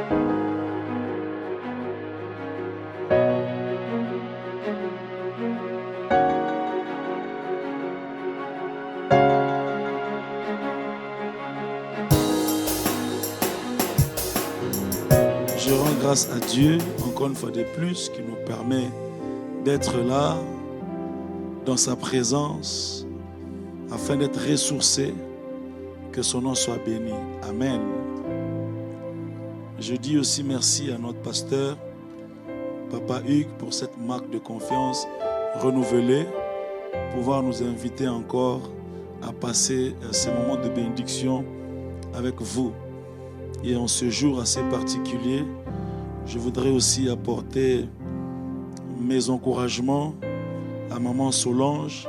Je rends grâce à Dieu, encore une fois de plus, qui nous permet d'être là, dans sa présence, afin d'être ressourcés, que son nom soit béni. Amen. Je dis aussi merci à notre pasteur, Papa Hugues, pour cette marque de confiance renouvelée, pouvoir nous inviter encore à passer ces moments de bénédiction avec vous. Et en ce jour assez particulier, je voudrais aussi apporter mes encouragements à maman Solange,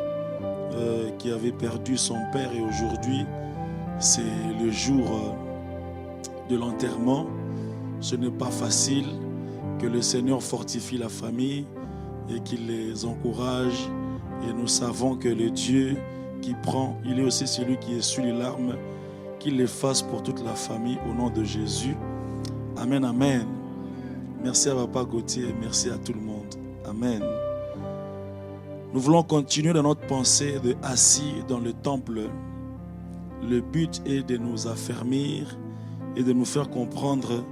qui avait perdu son père, et aujourd'hui, c'est le jour de l'enterrement. Ce n'est pas facile. Que le Seigneur fortifie la famille et qu'il les encourage. Et nous savons que le Dieu qui prend, il est aussi celui qui essuie les larmes, qu'il les fasse pour toute la famille au nom de Jésus. Amen, amen. Merci à Papa Gauthier et merci à tout le monde. Amen. Nous voulons continuer dans notre pensée de assis dans le temple. Le but est de nous affermir et de nous faire comprendre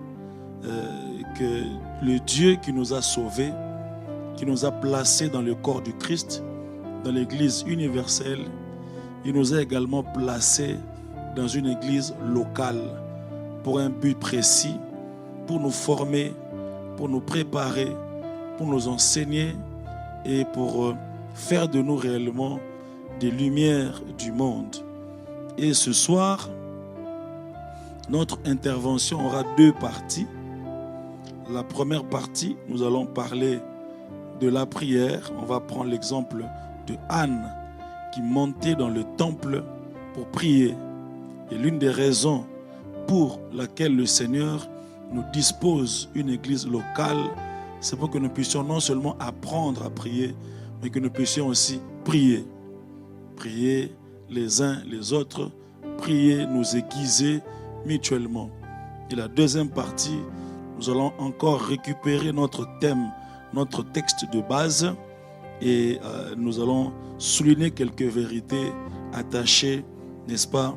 que le Dieu qui nous a sauvés, qui nous a placés dans le corps du Christ, dans l'Église universelle, il nous a également placés dans une église locale pour un but précis, pour nous former, pour nous préparer, pour nous enseigner et pour faire de nous réellement des lumières du monde. Et ce soir, notre intervention aura deux parties. La première partie, nous allons parler de la prière. On va prendre l'exemple de Anne qui montait dans le temple pour prier. Et l'une des raisons pour laquelle le Seigneur nous dispose une église locale, c'est pour que nous puissions non seulement apprendre à prier, mais que nous puissions aussi prier. Prier les uns les autres, prier, nous aiguiser mutuellement. Et la deuxième partie, nous allons encore récupérer notre thème, notre texte de base, et nous allons souligner quelques vérités attachées, n'est-ce pas,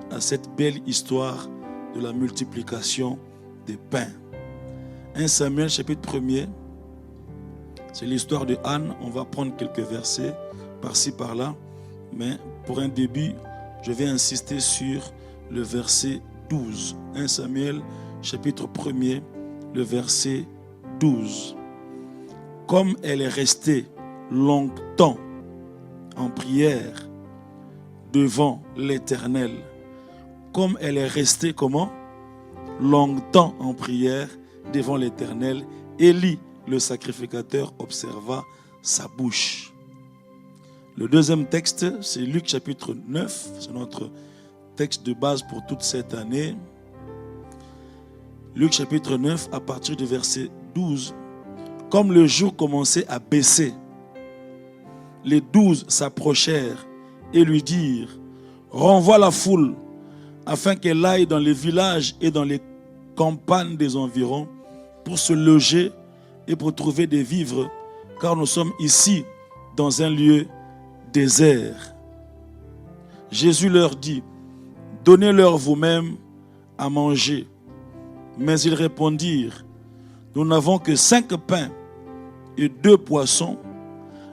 à cette belle histoire de la multiplication des pains. 1 Samuel chapitre 1er, c'est l'histoire de Anne. On va prendre quelques versets par-ci par-là, mais pour un début, je vais insister sur le verset 12. 1 Samuel chapitre 1er, le verset 12. Comme elle est restée longtemps en prière devant l'Éternel, comme elle est restée comment? Longtemps en prière devant l'Éternel, Élie, le sacrificateur, observa sa bouche. Le deuxième texte, c'est Luc chapitre 9, c'est notre texte de base pour toute cette année. Luc chapitre 9, à partir du verset 12. Comme le jour commençait à baisser, les 12 s'approchèrent et lui dirent: renvoie la foule, afin qu'elle aille dans les villages et dans les campagnes des environs pour se loger et pour trouver des vivres, car nous sommes ici dans un lieu désert. Jésus leur dit: donnez-leur vous-même à manger. Mais ils répondirent: nous n'avons que 5 pains et 2 poissons,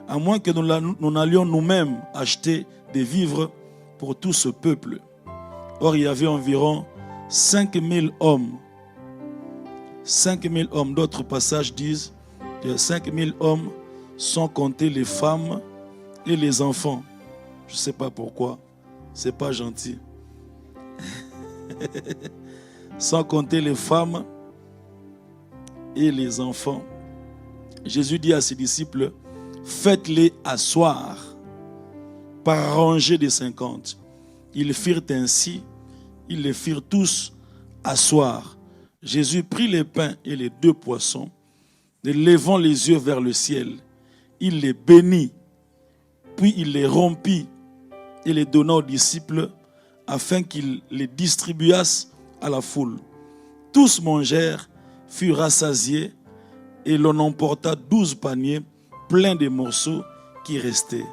à moins que nous n'allions nous-mêmes acheter des vivres pour tout ce peuple. Or, il y avait environ 5000 hommes. 5000 hommes. D'autres passages disent que 5000 hommes, sans compter les femmes et les enfants. Je ne sais pas pourquoi. Ce n'est pas gentil. Sans compter les femmes et les enfants. Jésus dit à ses disciples: faites-les asseoir par rangée de 50. Ils firent ainsi, ils les firent tous asseoir. Jésus prit les pains et les 2 poissons, et levant les yeux vers le ciel, il les bénit, puis il les rompit et les donna aux disciples afin qu'ils les distribuassent à la foule. Tous mangèrent fut rassasié et l'on emporta 12 paniers pleins des morceaux qui restaient.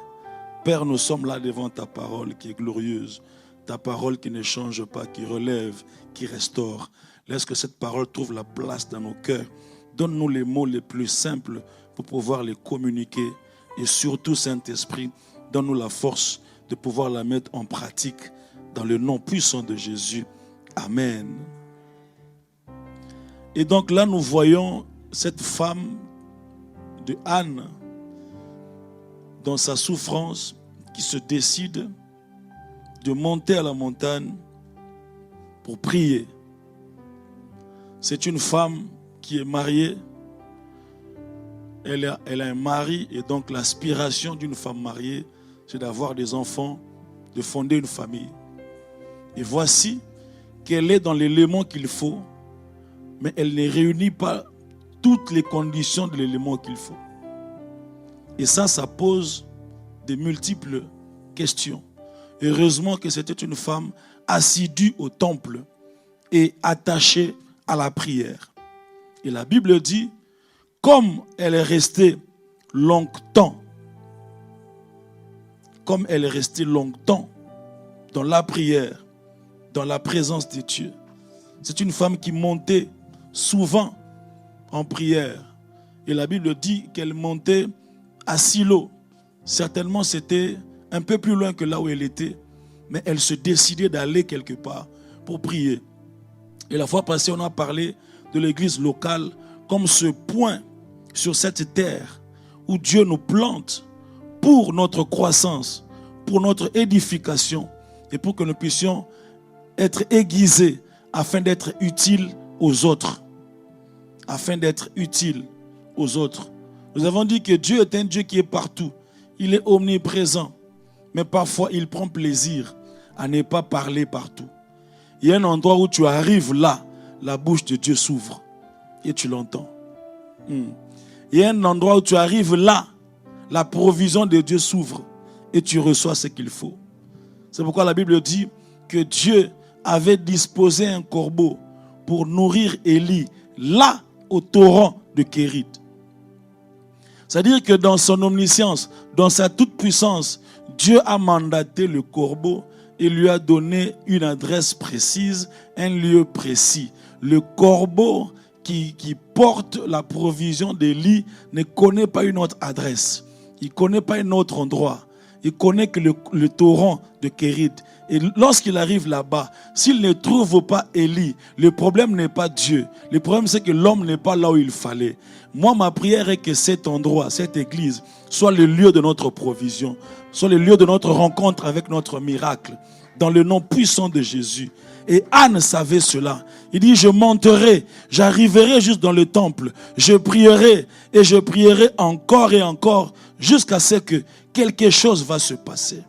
Père, nous sommes là devant ta parole qui est glorieuse, ta parole qui ne change pas, qui relève, qui restaure. Laisse que cette parole trouve la place dans nos cœurs. Donne-nous les mots les plus simples pour pouvoir les communiquer. Et surtout, Saint-Esprit, donne-nous la force de pouvoir la mettre en pratique dans le nom puissant de Jésus. Amen. Et donc là, nous voyons cette femme de Anne dans sa souffrance qui se décide de monter à la montagne pour prier. C'est une femme qui est mariée. Elle a un mari et donc l'aspiration d'une femme mariée, c'est d'avoir des enfants, de fonder une famille. Et voici qu'elle est dans l'élément qu'il faut, mais elle ne réunit pas toutes les conditions de l'élément qu'il faut. Et ça pose de multiples questions. Heureusement que c'était une femme assidue au temple et attachée à la prière. Et la Bible dit, comme elle est restée longtemps dans la prière, dans la présence de Dieu. C'est une femme qui montait souvent en prière. Et la Bible dit qu'elle montait à Silo. Certainement, c'était un peu plus loin que là où elle était, mais elle se décidait d'aller quelque part pour prier. Et la fois passée, on a parlé de l'église locale comme ce point sur cette terre où Dieu nous plante pour notre croissance, pour notre édification et pour que nous puissions être aiguisés afin d'être utiles aux autres. Afin d'être utiles aux autres. Nous avons dit que Dieu est un Dieu qui est partout. Il est omniprésent. Mais parfois, il prend plaisir à ne pas parler partout. Il y a un endroit où tu arrives là, la bouche de Dieu s'ouvre et tu l'entends. Il y a un endroit où tu arrives là, la provision de Dieu s'ouvre et tu reçois ce qu'il faut. C'est pourquoi la Bible dit que Dieu avait disposé un corbeau pour nourrir Élie là au torrent de Kérit. C'est-à-dire que dans son omniscience, dans sa toute-puissance, Dieu a mandaté le corbeau et lui a donné une adresse précise, un lieu précis. Le corbeau qui porte la provision d'Élie ne connaît pas une autre adresse. Il ne connaît pas un autre endroit. Il connaît que le torrent de Kérit. Et lorsqu'il arrive là-bas, s'il ne trouve pas Élie, le problème n'est pas Dieu. Le problème, c'est que l'homme n'est pas là où il fallait. Moi, ma prière est que cet endroit, cette église, soit le lieu de notre provision, soit le lieu de notre rencontre avec notre miracle, dans le nom puissant de Jésus. Et Anne savait cela. Il dit, je monterai, j'arriverai juste dans le temple, je prierai et je prierai encore et encore jusqu'à ce que quelque chose va se passer.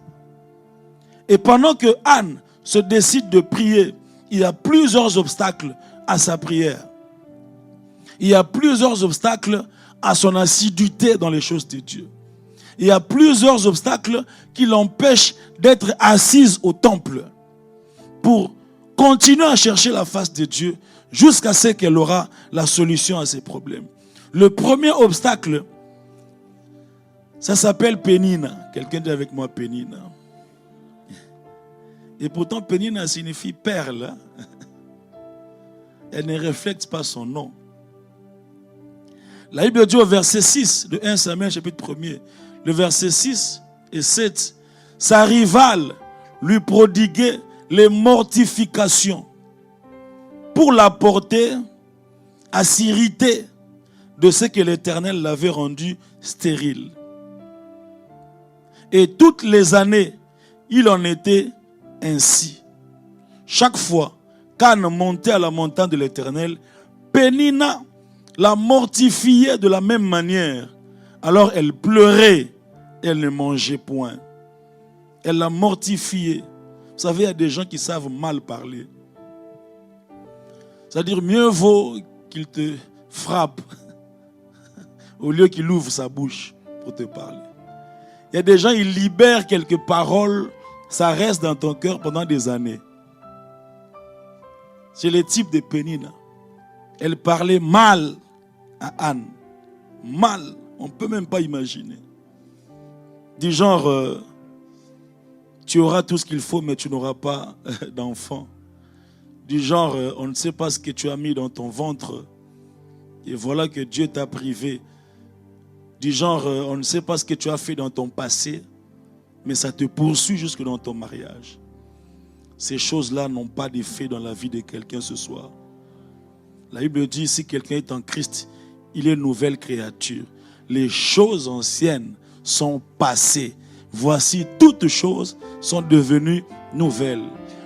Et pendant que Anne se décide de prier, il y a plusieurs obstacles à sa prière. Il y a plusieurs obstacles à son assiduité dans les choses de Dieu. Il y a plusieurs obstacles qui l'empêchent d'être assise au temple pour continuer à chercher la face de Dieu jusqu'à ce qu'elle aura la solution à ses problèmes. Le premier obstacle, ça s'appelle Pénina. Quelqu'un dit avec moi Pénina. Et pourtant, Pénina signifie perle. Elle ne reflète pas son nom. La Bible dit au verset 6 de 1 Samuel chapitre 1er, le verset 6 et 7, sa rivale lui prodiguait les mortifications pour la porter à s'irriter de ce que l'Éternel l'avait rendu stérile. Et toutes les années, il en était ainsi. Chaque fois qu'Anne montait à la montagne de l'Éternel, Pénina la mortifiait de la même manière. Alors elle pleurait, elle ne mangeait point. Elle la mortifiait. Vous savez, il y a des gens qui savent mal parler. C'est-à-dire, mieux vaut qu'il te frappe au lieu qu'il ouvre sa bouche pour te parler. Il y a des gens, ils libèrent quelques paroles, ça reste dans ton cœur pendant des années. C'est le type de Pénina. Elle parlait mal à Anne. Mal. On ne peut même pas imaginer. Du genre, tu auras tout ce qu'il faut, mais tu n'auras pas d'enfant. Du genre, on ne sait pas ce que tu as mis dans ton ventre. Et voilà que Dieu t'a privé. Du genre, on ne sait pas ce que tu as fait dans ton passé, mais ça te poursuit jusque dans ton mariage. Ces choses-là n'ont pas d'effet dans la vie de quelqu'un ce soir. La Bible dit, si quelqu'un est en Christ, il est une nouvelle créature. Les choses anciennes sont passées. Voici, toutes choses sont devenues nouvelles.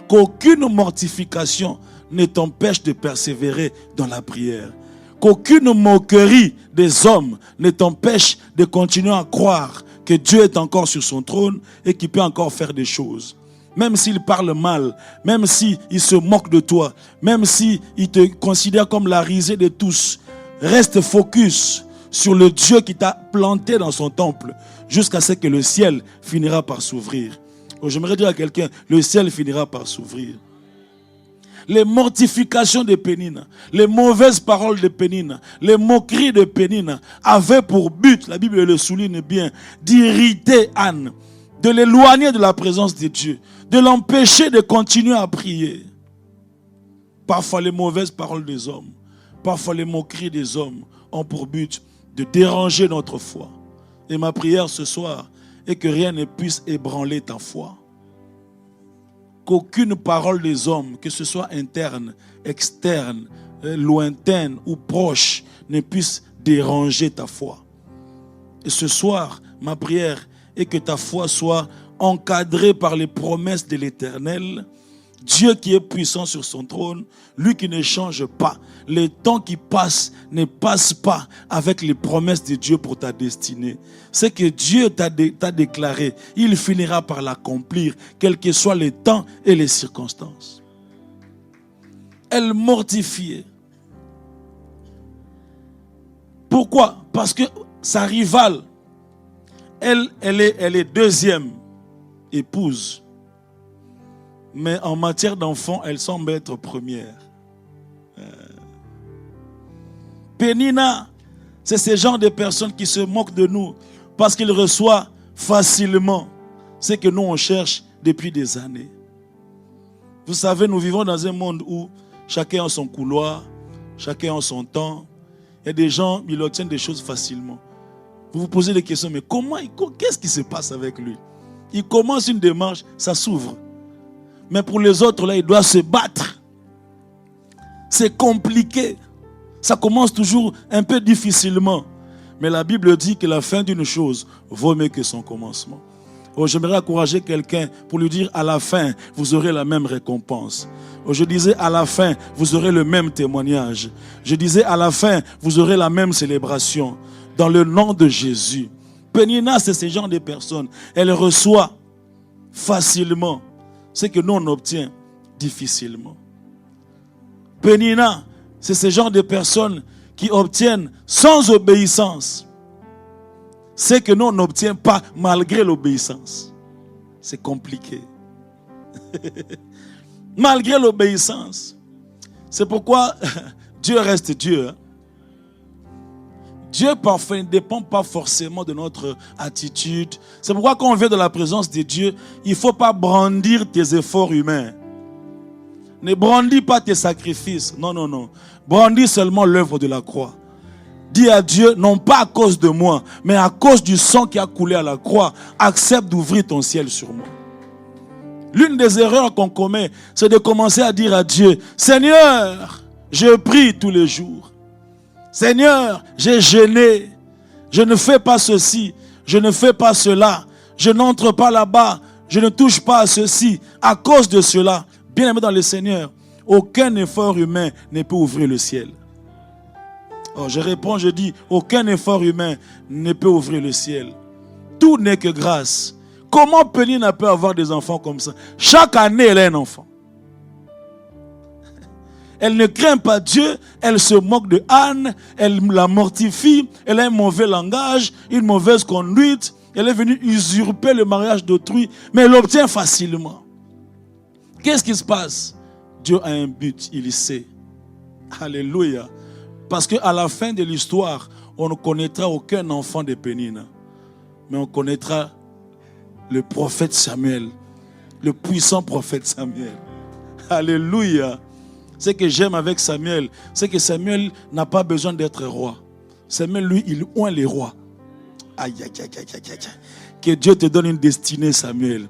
Qu'aucune mortification ne t'empêche de persévérer dans la prière. Qu'aucune moquerie des hommes ne t'empêche de continuer à croire que Dieu est encore sur son trône et qu'il peut encore faire des choses. Même s'il parle mal, même s'il se moque de toi, même s'il te considère comme la risée de tous, reste focus sur le Dieu qui t'a planté dans son temple jusqu'à ce que le ciel finira par s'ouvrir. J'aimerais dire à quelqu'un, le ciel finira par s'ouvrir. Les mortifications de Pénine, les mauvaises paroles de Pénine, les moqueries de Pénine avaient pour but, la Bible le souligne bien, d'irriter Anne, de l'éloigner de la présence de Dieu, de l'empêcher de continuer à prier. Parfois les mauvaises paroles des hommes, parfois les moqueries des hommes ont pour but de déranger notre foi. Et ma prière ce soir est que rien ne puisse ébranler ta foi. Qu'aucune parole des hommes, que ce soit interne, externe, lointaine ou proche, ne puisse déranger ta foi. Et ce soir, ma prière est que ta foi soit encadrée par les promesses de l'Éternel. Dieu qui est puissant sur son trône, lui qui ne change pas. Les temps qui passent ne passent pas avec les promesses de Dieu pour ta destinée. Ce que Dieu t'a déclaré, il finira par l'accomplir, quels que soient les temps et les circonstances. Elle mortifiait. Pourquoi? Parce que sa rivale, elle est deuxième épouse. Mais en matière d'enfants, elle semble être première. Pénina, c'est ce genre de personnes qui se moquent de nous parce qu'ils reçoivent facilement ce que nous on cherche depuis des années. Vous savez, nous vivons dans un monde où chacun a son couloir, chacun a son temps. Il y a des gens, ils obtiennent des choses facilement. Vous vous posez des questions, mais qu'est-ce qui se passe avec lui? Il commence une démarche, ça s'ouvre. Mais pour les autres, là, il doit se battre. C'est compliqué. Ça commence toujours un peu difficilement. Mais la Bible dit que la fin d'une chose vaut mieux que son commencement. J'aimerais encourager quelqu'un pour lui dire à la fin, vous aurez la même récompense. Je disais à la fin, vous aurez le même témoignage. Je disais à la fin, vous aurez la même célébration. Dans le nom de Jésus. Pénina, c'est ce genre de personnes. Elle reçoit facilement ce que nous on obtient difficilement. Pénina, c'est ce genre de personnes qui obtiennent sans obéissance ce que nous on n'obtient pas malgré l'obéissance. C'est compliqué. Malgré l'obéissance. C'est pourquoi Dieu reste Dieu. Dieu parfait ne dépend pas forcément de notre attitude. C'est pourquoi quand on vient dans la présence de Dieu, il ne faut pas brandir tes efforts humains. Ne brandis pas tes sacrifices. Non, non, non. Brandis seulement l'œuvre de la croix. Dis à Dieu, non pas à cause de moi, mais à cause du sang qui a coulé à la croix, accepte d'ouvrir ton ciel sur moi. L'une des erreurs qu'on commet, c'est de commencer à dire à Dieu, Seigneur, je prie tous les jours. Seigneur, j'ai jeûné, je ne fais pas ceci, je ne fais pas cela, je n'entre pas là-bas, je ne touche pas à ceci. À cause de cela, bien aimé dans le Seigneur, aucun effort humain ne peut ouvrir le ciel. Je réponds, je dis, aucun effort humain ne peut ouvrir le ciel. Tout n'est que grâce. Comment Pénine peut avoir des enfants comme ça? Chaque année, elle a un enfant. Elle ne craint pas Dieu, elle se moque de Anne, elle la mortifie, elle a un mauvais langage, une mauvaise conduite, elle est venue usurper le mariage d'autrui, mais elle l'obtient facilement. Qu'est-ce qui se passe? Dieu a un but, il sait. Alléluia. Parce qu'à la fin de l'histoire, on ne connaîtra aucun enfant de Pénina. Mais on connaîtra le prophète Samuel. Le puissant prophète Samuel. Alléluia. Ce que j'aime avec Samuel, c'est que Samuel n'a pas besoin d'être roi. Samuel, lui, il oint les rois. Aïe, aïe, aïe, aïe, aïe, aïe. Que Dieu te donne une destinée, Samuel.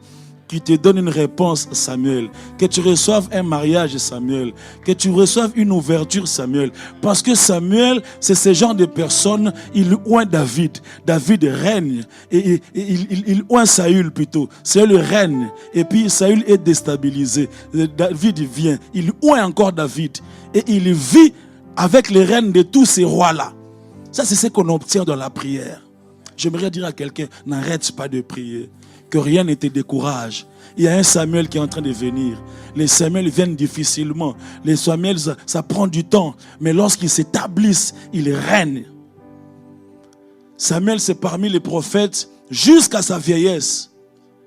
Qu'il te donne une réponse, Samuel. Que tu reçoives un mariage, Samuel. Que tu reçoives une ouverture, Samuel. Parce que Samuel, c'est ce genre de personne, il oint David. David règne. Et il oint Saül plutôt. Saül règne. Et puis Saül est déstabilisé. David vient. Il oint encore David. Et il vit avec les règnes de tous ces rois-là. Ça, c'est ce qu'on obtient dans la prière. J'aimerais dire à quelqu'un, n'arrête pas de prier. Que rien ne te décourage. Il y a un Samuel qui est en train de venir. Les Samuel viennent difficilement. Les Samuel, ça prend du temps. Mais lorsqu'ils s'établissent, ils règnent. Samuel, c'est parmi les prophètes jusqu'à sa vieillesse.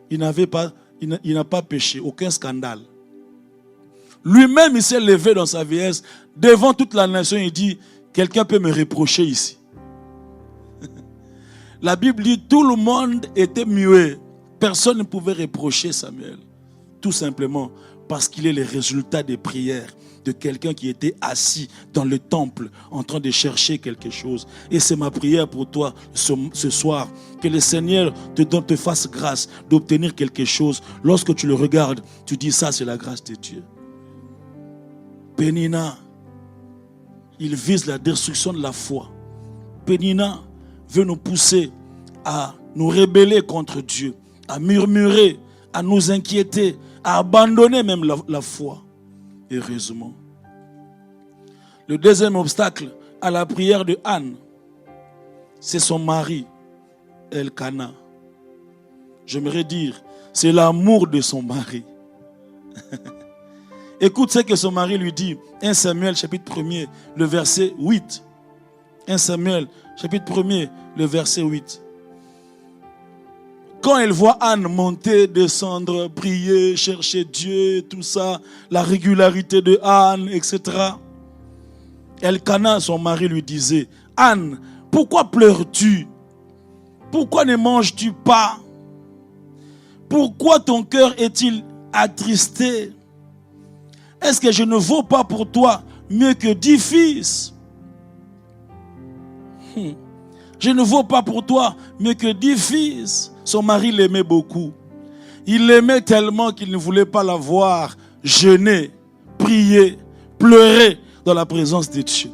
Il n'a pas péché, aucun scandale. Lui-même, il s'est levé dans sa vieillesse. Devant toute la nation, il dit, quelqu'un peut me reprocher ici. La Bible dit, tout le monde était muet. Personne ne pouvait reprocher Samuel. Tout simplement parce qu'il est le résultat des prières de quelqu'un qui était assis dans le temple en train de chercher quelque chose. Et c'est ma prière pour toi ce soir. Que le Seigneur te fasse grâce d'obtenir quelque chose. Lorsque tu le regardes, tu dis ça, c'est la grâce de Dieu. Pénina, il vise la destruction de la foi. Pénina veut nous pousser à nous rebeller contre Dieu, à murmurer, à nous inquiéter, à abandonner même la foi. Heureusement. Le deuxième obstacle à la prière de Anne, c'est son mari, Elkana. J'aimerais dire, c'est l'amour de son mari. Écoute ce que son mari lui dit. 1 Samuel chapitre 1er, le verset 8. 1 Samuel chapitre 1er, le verset 8. Quand elle voit Anne monter, descendre, prier, chercher Dieu, tout ça, la régularité de Anne, etc. Elkana, son mari, lui disait, Anne, pourquoi pleures-tu? Pourquoi ne manges-tu pas? Pourquoi ton cœur est-il attristé? Est-ce que je ne vaux pas pour toi mieux que 10 fils? Je ne vaux pas pour toi mieux que 10 fils. Son mari l'aimait beaucoup. Il l'aimait tellement qu'il ne voulait pas la voir jeûner, prier, pleurer dans la présence de Dieu.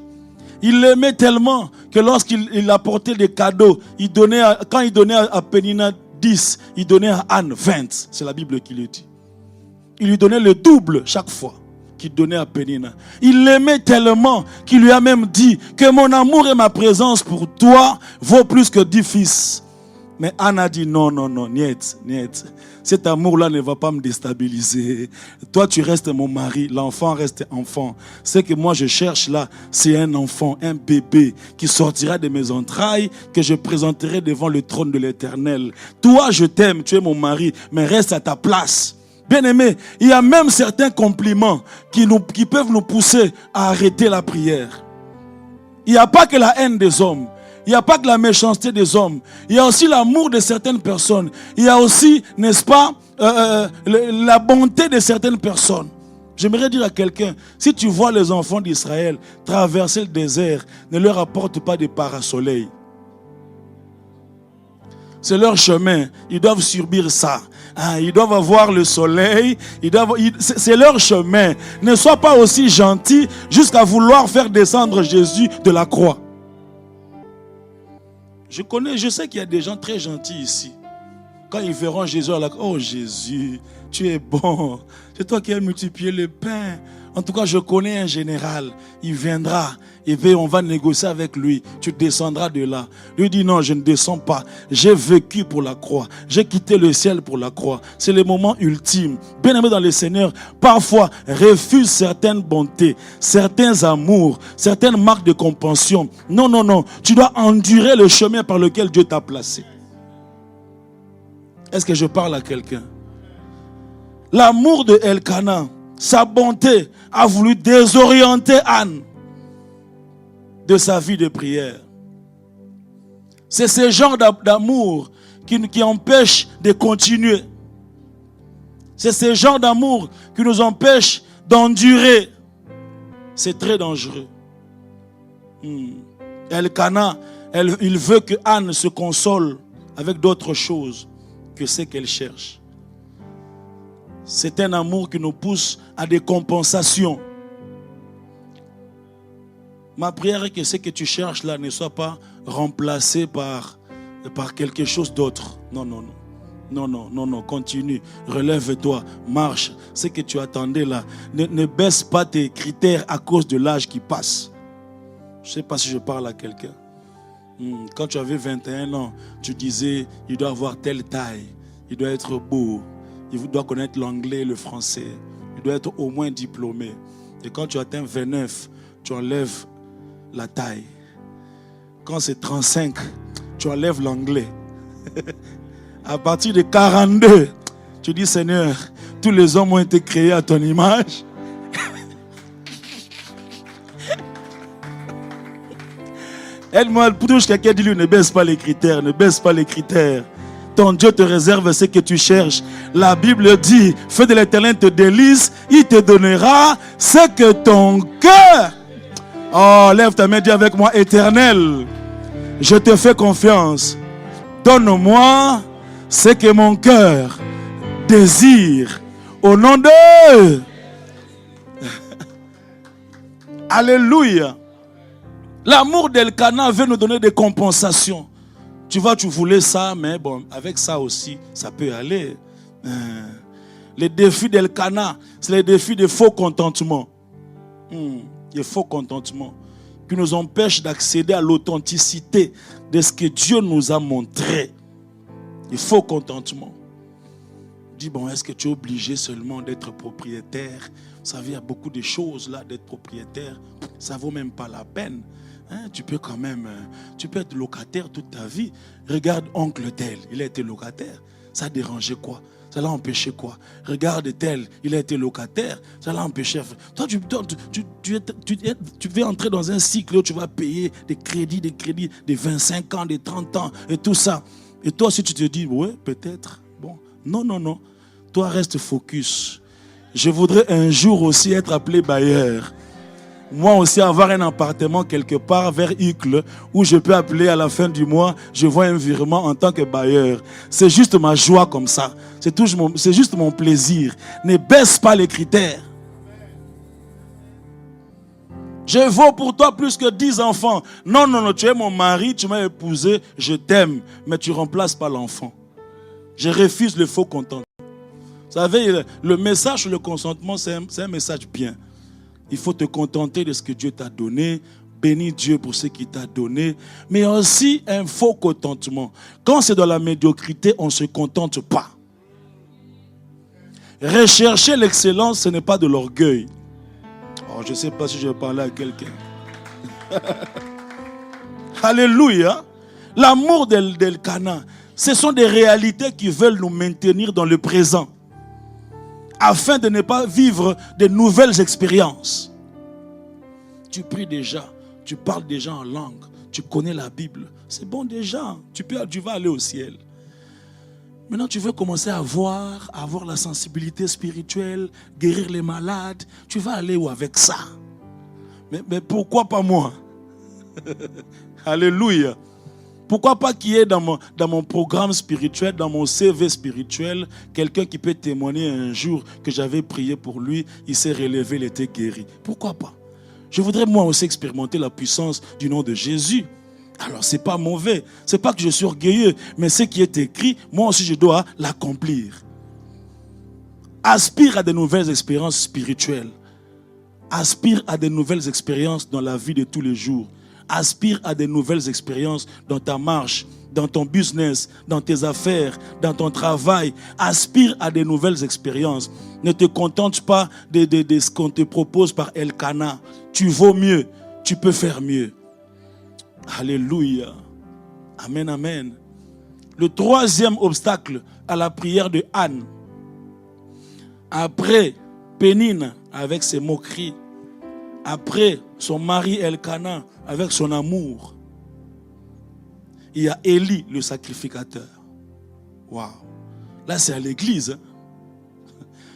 Il l'aimait tellement que lorsqu'il apportait des cadeaux, quand il donnait à Pénina 10, il donnait à Anne 20. C'est la Bible qui le dit. Il lui donnait le double chaque fois qu'il donnait à Pénina. Il l'aimait tellement qu'il lui a même dit que mon amour et ma présence pour toi vaut plus que 10 fils. Mais Anne a dit non, niet. Cet amour-là ne va pas me déstabiliser. Toi, tu restes mon mari, l'enfant reste enfant. Ce que moi je cherche là, c'est un enfant, un bébé qui sortira de mes entrailles, que je présenterai devant le trône de l'Éternel. Toi, je t'aime, tu es mon mari, mais reste à ta place. Bien-aimé, il y a même certains compliments qui peuvent nous pousser à arrêter la prière. Il n'y a pas que la haine des hommes. Il n'y a pas que la méchanceté des hommes. Il y a aussi l'amour de certaines personnes. Il y a aussi, n'est-ce pas, la bonté de certaines personnes. J'aimerais dire à quelqu'un, si tu vois les enfants d'Israël traverser le désert, ne leur apporte pas de parasoleil. C'est leur chemin. Ils doivent subir ça. Ils doivent avoir le soleil. C'est leur chemin. Ne sois pas aussi gentil jusqu'à vouloir faire descendre Jésus de la croix. Je sais qu'il y a des gens très gentils ici. Quand ils verront Jésus à la croix, oh Jésus, tu es bon. C'est toi qui as multiplié le pain. En tout cas, je connais un général. Il viendra et puis on va négocier avec lui. Tu descendras de là. Lui dit non, je ne descends pas. J'ai vécu pour la croix. J'ai quitté le ciel pour la croix. C'est le moment ultime. Bien-aimé dans le Seigneur, parfois refuse certaines bontés, certains amours, certaines marques de compassion. Non. Tu dois endurer le chemin par lequel Dieu t'a placé. Est-ce que je parle à quelqu'un? L'amour de Elkana, sa bonté, a voulu désorienter Anne de sa vie de prière. C'est ce genre d'amour qui empêche de continuer. C'est ce genre d'amour qui nous empêche d'endurer. C'est très dangereux. Elkana, il veut que Anne se console avec d'autres choses que ce qu'elle cherche. C'est un amour qui nous pousse à des compensations. Ma prière est que ce que tu cherches là ne soit pas remplacé par quelque chose d'autre. Non, non, non. Non, non, non, non, continue, relève-toi, marche. Ce que tu attendais là, ne baisse pas tes critères à cause de l'âge qui passe. Je ne sais pas si je parle à quelqu'un. Quand tu avais 21 ans, tu disais, il doit avoir telle taille, il doit être beau, il doit connaître l'anglais et le français, il doit être au moins diplômé. Et quand tu atteins 29, tu enlèves la taille. Quand c'est 35, tu enlèves l'anglais. À partir de 42, tu dis, Seigneur, tous les hommes ont été créés à ton image. Aide-moi, pour toucher quelqu'un, dis-lui, ne baisse pas les critères, ne baisse pas les critères. Ton Dieu te réserve ce que tu cherches. La Bible dit, feu de l'Éternel te délice, il te donnera ce que ton cœur. Oh, lève ta main, dis avec moi, Éternel, je te fais confiance. Donne-moi ce que mon cœur désire. Au nom de... Alléluia. L'amour d'Elkana veut nous donner des compensations. Tu vois, tu voulais ça, mais bon, avec ça aussi, ça peut aller. Les défis d'Elkana, c'est les défis de faux contentement. Les faux contentements qui nous empêchent d'accéder à l'authenticité de ce que Dieu nous a montré. Il faut contentement. Dis, bon, est-ce que tu es obligé seulement d'être propriétaire? Vous savez, il y a beaucoup de choses là, d'être propriétaire. Ça ne vaut même pas la peine. Tu peux quand même, tu peux être locataire toute ta vie. Regarde oncle tel, il a été locataire. Ça a dérangé quoi? Ça l'a empêché quoi? Regarde tel, il a été locataire. Ça l'a empêché. Toi, tu veux entrer dans un cycle où tu vas payer des crédits de 25 ans, de 30 ans et tout ça. Et toi aussi, tu te dis, ouais, peut-être. Bon, non, non, non. Toi, reste focus. Je voudrais un jour aussi être appelé bailleur. Moi aussi avoir un appartement quelque part vers Uccle où je peux appeler à la fin du mois, je vois un virement en tant que bailleur. C'est juste ma joie comme ça. C'est juste mon plaisir. Ne baisse pas les critères. Je vaux pour toi plus que 10 enfants. Non, non, non, tu es mon mari, tu m'as épousé, je t'aime, mais tu ne remplaces pas l'enfant. Je refuse le faux contentement. Vous savez, le message sur le consentement, c'est un message bien. Il faut te contenter de ce que Dieu t'a donné. Bénis Dieu pour ce qu'il t'a donné. Mais aussi un faux contentement. Quand c'est dans la médiocrité, on ne se contente pas. Rechercher l'excellence, ce n'est pas de l'orgueil. Oh, je ne sais pas si je vais parler à quelqu'un. Alléluia. L'amour d'Elkana, ce sont des réalités qui veulent nous maintenir dans le présent, afin de ne pas vivre de nouvelles expériences. Tu pries déjà, tu parles déjà en langue, tu connais la Bible. C'est bon déjà, tu vas aller au ciel. Maintenant, tu veux commencer à avoir la sensibilité spirituelle, guérir les malades. Tu vas aller où avec ça? Mais pourquoi pas moi? Alléluia. Pourquoi pas qu'il y ait dans mon programme spirituel, dans mon CV spirituel, quelqu'un qui peut témoigner un jour que j'avais prié pour lui, il s'est relevé, il était guéri. Pourquoi pas? Je voudrais moi aussi expérimenter la puissance du nom de Jésus. Alors c'est pas mauvais, c'est pas que je suis orgueilleux, mais ce qui est écrit, moi aussi je dois l'accomplir. Aspire à de nouvelles expériences spirituelles. Aspire à de nouvelles expériences dans la vie de tous les jours. Aspire à de nouvelles expériences dans ta marche, dans ton business, dans tes affaires, dans ton travail. Aspire à de nouvelles expériences. Ne te contente pas de ce qu'on te propose par Elkana. Tu vaux mieux, tu peux faire mieux. Alléluia. Amen, amen. Le troisième obstacle à la prière de Anne, après Pénine avec ses moqueries, Après son mari Elkana, avec son amour, il y a Élie, le sacrificateur. Waouh! Là, c'est à l'église.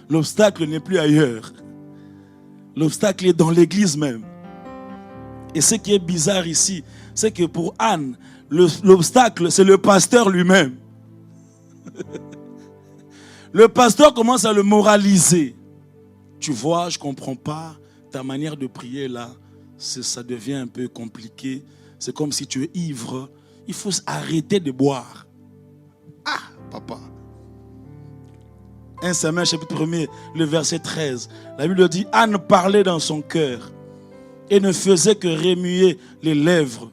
L'obstacle n'est plus ailleurs. L'obstacle est dans l'église même. Et ce qui est bizarre ici, c'est que pour Anne, l'obstacle, c'est le pasteur lui-même. Le pasteur commence à le moraliser. Tu vois, je ne comprends pas. Ta manière de prier là, ça devient un peu compliqué. C'est comme si tu es ivre. Il faut arrêter de boire. Ah, papa. 1 Samuel chapitre 1er, le verset 13. La Bible dit, Anne parlait dans son cœur et ne faisait que remuer les lèvres.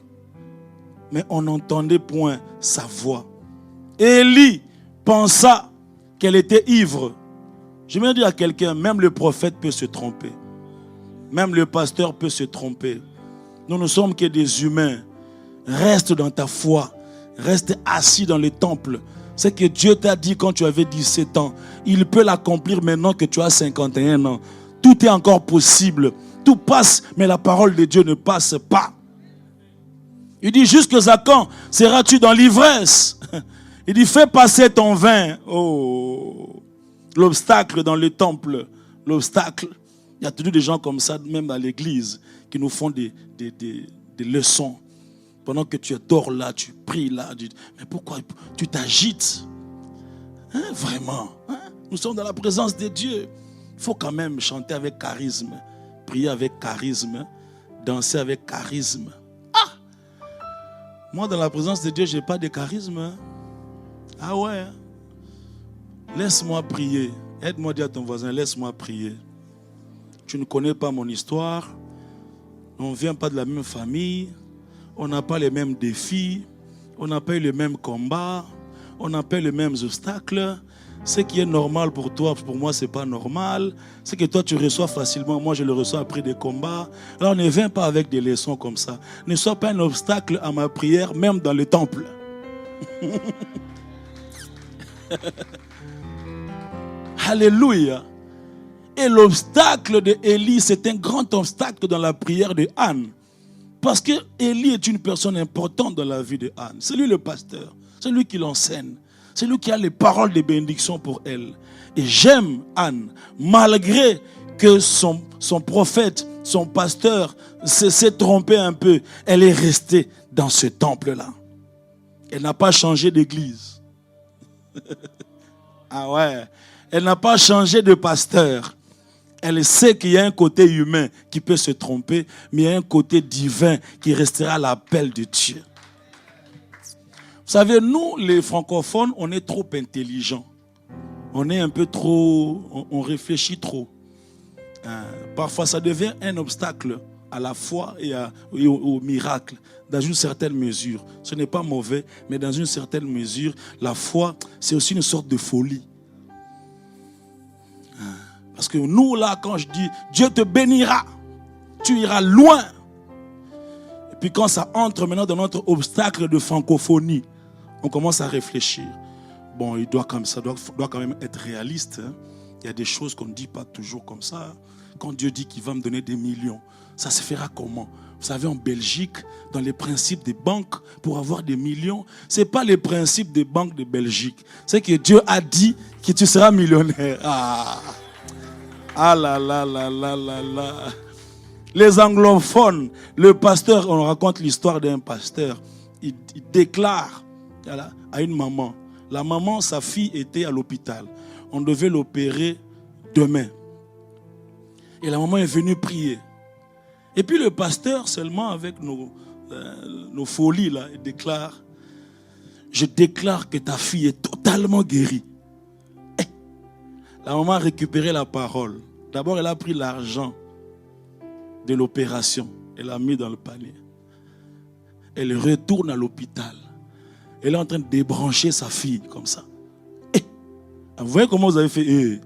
Mais on n'entendait point sa voix. Élie pensa qu'elle était ivre. Je vais dire à quelqu'un, même le prophète peut se tromper. Même le pasteur peut se tromper. Nous ne sommes que des humains. Reste dans ta foi. Reste assis dans le temple. C'est que Dieu t'a dit quand tu avais 17 ans. Il peut l'accomplir maintenant que tu as 51 ans. Tout est encore possible. Tout passe, mais la parole de Dieu ne passe pas. Il dit, jusqu'à quand seras-tu dans l'ivresse? Il dit, fais passer ton vin. Oh, l'obstacle dans le temple. L'obstacle. Il y a toujours des gens comme ça, même à l'église, qui nous font des leçons. Pendant que tu dors là, tu pries là, mais pourquoi tu t'agites? Hein, vraiment, hein? Nous sommes dans la présence de Dieu. Il faut quand même chanter avec charisme, prier avec charisme, danser avec charisme. Ah! Moi, dans la présence de Dieu, je n'ai pas de charisme. Ah ouais? Laisse-moi prier. Aide-moi à dire à ton voisin, laisse-moi prier. Tu ne connais pas mon histoire. On ne vient pas de la même famille. On n'a pas les mêmes défis. On n'a pas eu les mêmes combats. On n'a pas eu les mêmes obstacles. Ce qui est normal pour toi, pour moi, ce n'est pas normal. Ce que toi, tu reçois facilement, moi, je le reçois après des combats. Alors, ne viens pas avec des leçons comme ça. Ne sois pas un obstacle à ma prière, même dans le temple. Alléluia. Et l'obstacle de Élie, c'est un grand obstacle dans la prière de Anne. Parce que Élie est une personne importante dans la vie de Anne. C'est lui le pasteur. C'est lui qui l'enseigne. C'est lui qui a les paroles de bénédiction pour elle. Et j'aime Anne, malgré que son prophète, son pasteur s'est trompé un peu. Elle est restée dans ce temple-là. Elle n'a pas changé d'église. Ah ouais. Elle n'a pas changé de pasteur. Elle sait qu'il y a un côté humain qui peut se tromper, mais il y a un côté divin qui restera à l'appel de Dieu. Vous savez, nous, les francophones, on est trop intelligents. On est un peu trop... On réfléchit trop. Parfois, ça devient un obstacle à la foi et au miracle, dans une certaine mesure. Ce n'est pas mauvais, mais dans une certaine mesure, la foi, c'est aussi une sorte de folie. Parce que nous, là, quand je dis Dieu te bénira, tu iras loin. Et puis quand ça entre maintenant dans notre obstacle de francophonie, on commence à réfléchir. Bon, ça doit quand même être réaliste. Hein. Il y a des choses qu'on ne dit pas toujours comme ça. Quand Dieu dit qu'il va me donner des millions, ça se fera comment? Vous savez, en Belgique, dans les principes des banques, pour avoir des millions, ce n'est pas les principes des banques de Belgique. C'est que Dieu a dit que tu seras millionnaire. Ah là là là là là là. Les anglophones, le pasteur, on raconte l'histoire d'un pasteur. Il déclare à une maman. La maman, sa fille était à l'hôpital. On devait l'opérer demain. Et la maman est venue prier. Et puis le pasteur, seulement avec nos folies, là, il déclare, je déclare que ta fille est totalement guérie. La maman a récupéré la parole. D'abord, elle a pris l'argent de l'opération. Elle l'a mis dans le panier. Elle retourne à l'hôpital. Elle est en train de débrancher sa fille comme ça. Vous voyez comment vous avez fait?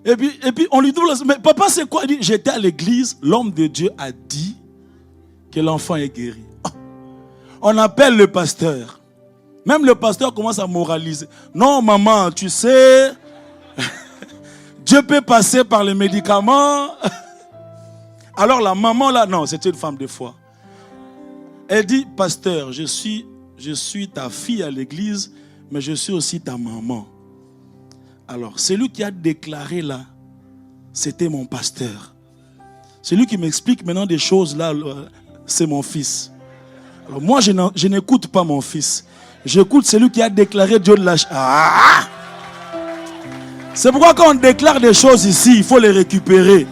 Et puis on lui dit, mais papa c'est quoi? Il dit, j'étais à l'église, l'homme de Dieu a dit que l'enfant est guéri. On appelle le pasteur. Même le pasteur commence à moraliser. Non maman, tu sais, Dieu peut passer par les médicaments. Alors la maman là, non, c'était une femme de foi. Elle dit, pasteur, je suis ta fille à l'église, mais je suis aussi ta maman. Alors, celui qui a déclaré là, c'était mon pasteur. Celui qui m'explique maintenant des choses là, c'est mon fils. Alors moi, je n'écoute pas mon fils. J'écoute celui qui a déclaré Dieu de la... C'est pourquoi quand on déclare des choses ici, il faut les récupérer.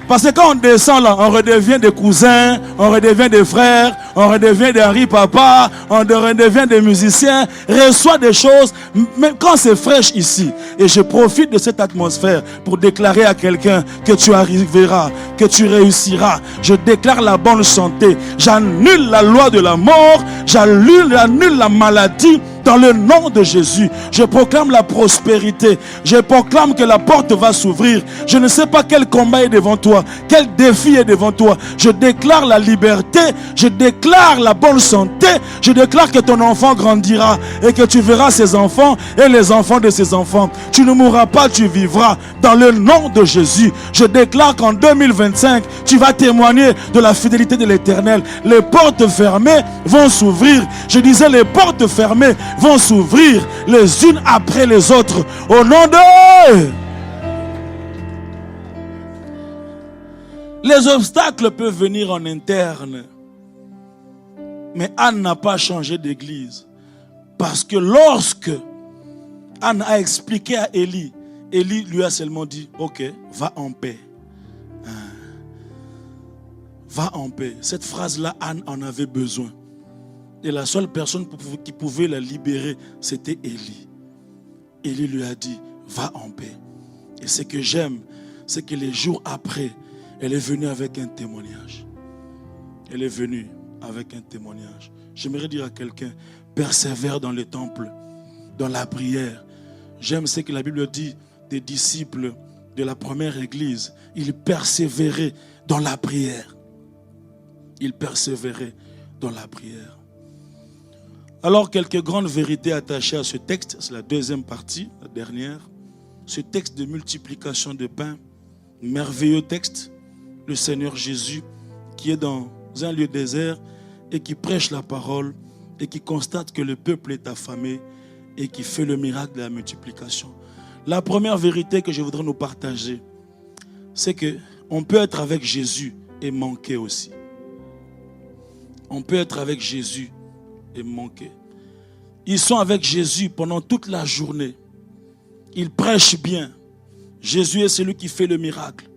Parce que quand on descend là, on redevient des cousins, on redevient des frères, on redevient des Henri Papa, on redevient des musiciens, reçoit des choses, même quand c'est fraîche ici. Et je profite de cette atmosphère pour déclarer à quelqu'un que tu arriveras, que tu réussiras. Je déclare la bonne santé. J'annule la loi de la mort, j'annule la maladie. Dans le nom de Jésus, je proclame la prospérité. Je proclame que la porte va s'ouvrir. Je ne sais pas quel combat est devant toi, quel défi est devant toi. Je déclare la liberté, je déclare la bonne santé. Je déclare que ton enfant grandira et que tu verras ses enfants et les enfants de ses enfants. Tu ne mourras pas, tu vivras. Dans le nom de Jésus, je déclare qu'en 2025, tu vas témoigner de la fidélité de l'Éternel. Les portes fermées vont s'ouvrir. Je disais, les portes fermées vont s'ouvrir les unes après les autres au nom de... Les obstacles peuvent venir en interne, mais Anne n'a pas changé d'église, parce que lorsque Anne a expliqué à Élie, Élie lui a seulement dit, ok, va en paix. Va en paix. Cette phrase-là, Anne en avait besoin. Et la seule personne qui pouvait la libérer, c'était Élie. Élie lui a dit, va en paix. Et ce que j'aime, c'est que les jours après, elle est venue avec un témoignage. Elle est venue avec un témoignage. J'aimerais dire à quelqu'un, persévère dans le temple, dans la prière. J'aime ce que la Bible dit des disciples de la première église. Ils persévéraient dans la prière. Ils persévéraient dans la prière. Alors, quelques grandes vérités attachées à ce texte, c'est la deuxième partie, la dernière. Ce texte de multiplication de pain, merveilleux texte, le Seigneur Jésus qui est dans un lieu désert et qui prêche la parole et qui constate que le peuple est affamé et qui fait le miracle de la multiplication. La première vérité que je voudrais nous partager, c'est qu'on peut être avec Jésus et manquer aussi. On peut être avec Jésus et manquer. Ils sont avec Jésus pendant toute la journée. Ils prêchent bien. Jésus est celui qui fait le miracle.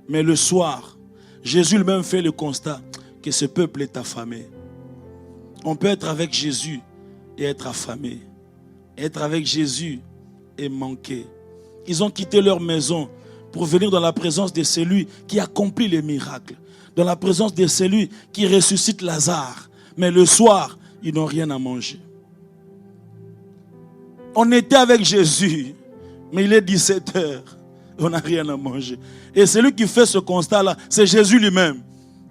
Mais le soir, Jésus lui-même fait le constat que ce peuple est affamé. On peut être avec Jésus et être affamé. Être avec Jésus et manquer. Ils ont quitté leur maison pour venir dans la présence de celui qui accomplit les miracles. Dans la présence de celui qui ressuscite Lazare. Mais le soir, ils n'ont rien à manger. On était avec Jésus, mais il est 17h. On n'a rien à manger. Et celui qui fait ce constat-là, c'est Jésus lui-même.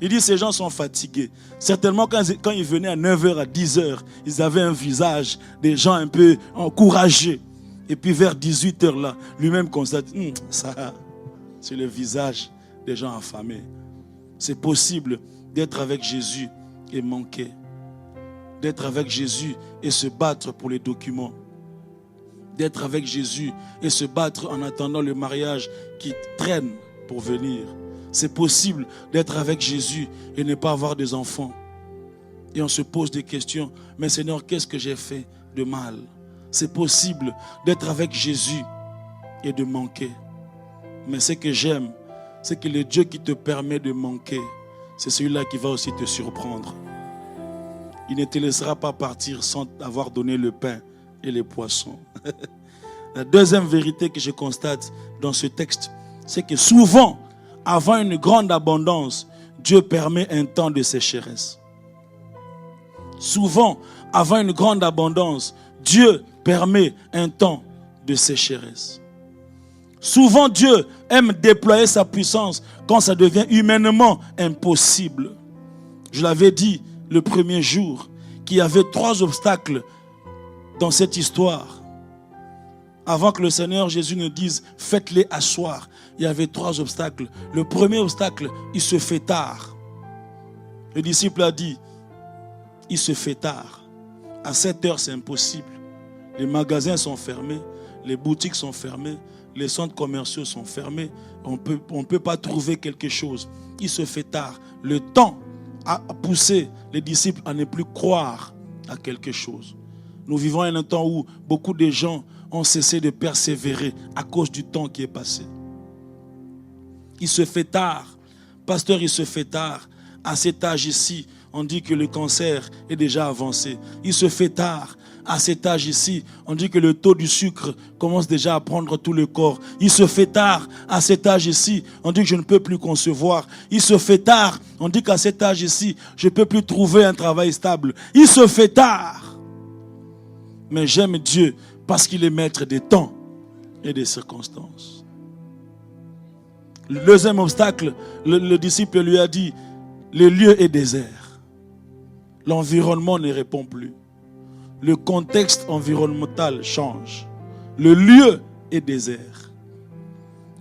Il dit, ces gens sont fatigués. Certainement, quand ils venaient à 9h, à 10h, ils avaient un visage des gens un peu encouragés. Et puis vers 18h, là, lui-même constate, ça, c'est le visage des gens affamés. C'est possible d'être avec Jésus et manquer. D'être avec Jésus et se battre pour les documents. D'être avec Jésus et se battre en attendant le mariage qui traîne pour venir. C'est possible d'être avec Jésus et ne pas avoir des enfants. Et on se pose des questions. Mais Seigneur, qu'est-ce que j'ai fait de mal? C'est possible d'être avec Jésus et de manquer. Mais ce que j'aime, c'est que le Dieu qui te permet de manquer, c'est celui-là qui va aussi te surprendre. Il ne te laissera pas partir sans avoir donné le pain et les poissons. La deuxième vérité que je constate dans ce texte, c'est que souvent, avant une grande abondance, Dieu permet un temps de sécheresse. Souvent, avant une grande abondance, Dieu permet un temps de sécheresse. Souvent, Dieu aime déployer sa puissance quand ça devient humainement impossible. Je l'avais dit le premier jour, qu'il y avait 3 obstacles dans cette histoire. Avant que le Seigneur Jésus ne dise « faites-les asseoir », il y avait 3 obstacles. Le premier obstacle, il se fait tard. Le disciple a dit « il se fait tard. À 7 heures, c'est impossible. Les magasins sont fermés, les boutiques sont fermées, les centres commerciaux sont fermés. On ne peut pas trouver quelque chose. Il se fait tard. Le temps a poussé les disciples à ne plus croire à quelque chose. Nous vivons un temps où beaucoup de gens ont cessé de persévérer à cause du temps qui est passé. Il se fait tard. Pasteur, il se fait tard. À cet âge ici, on dit que le cancer est déjà avancé. Il se fait tard. À cet âge ici, on dit que le taux du sucre commence déjà à prendre tout le corps. Il se fait tard. À cet âge ici, on dit que je ne peux plus concevoir. Il se fait tard. On dit qu'à cet âge ici, je ne peux plus trouver un travail stable. Il se fait tard. Mais j'aime Dieu parce qu'il est maître des temps et des circonstances. Le deuxième obstacle, le disciple lui a dit, le lieu est désert. L'environnement ne répond plus. Le contexte environnemental change. Le lieu est désert.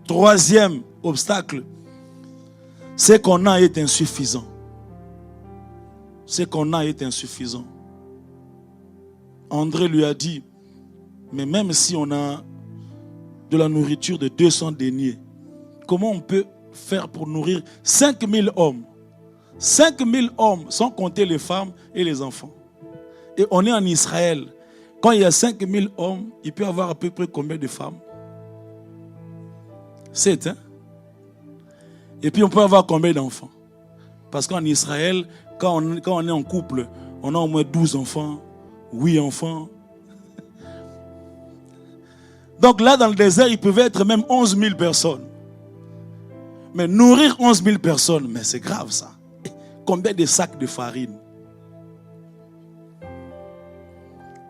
Troisième obstacle, c'est qu'on a est insuffisant. C'est qu'on a est insuffisant. André lui a dit, mais même si on a de la nourriture de 200 deniers, comment on peut faire pour nourrir 5000 hommes? 5000 hommes, sans compter les femmes et les enfants. Et on est en Israël. Quand il y a 5000 hommes, il peut y avoir à peu près combien de femmes? 7, hein? Et puis on peut avoir combien d'enfants? Parce qu'en Israël, quand on est en couple, on a au moins 12 enfants, 8 enfants. Donc là, dans le désert, il pouvait être même 11 000 personnes. Mais nourrir 11 000 personnes, mais c'est grave ça. Combien de sacs de farine?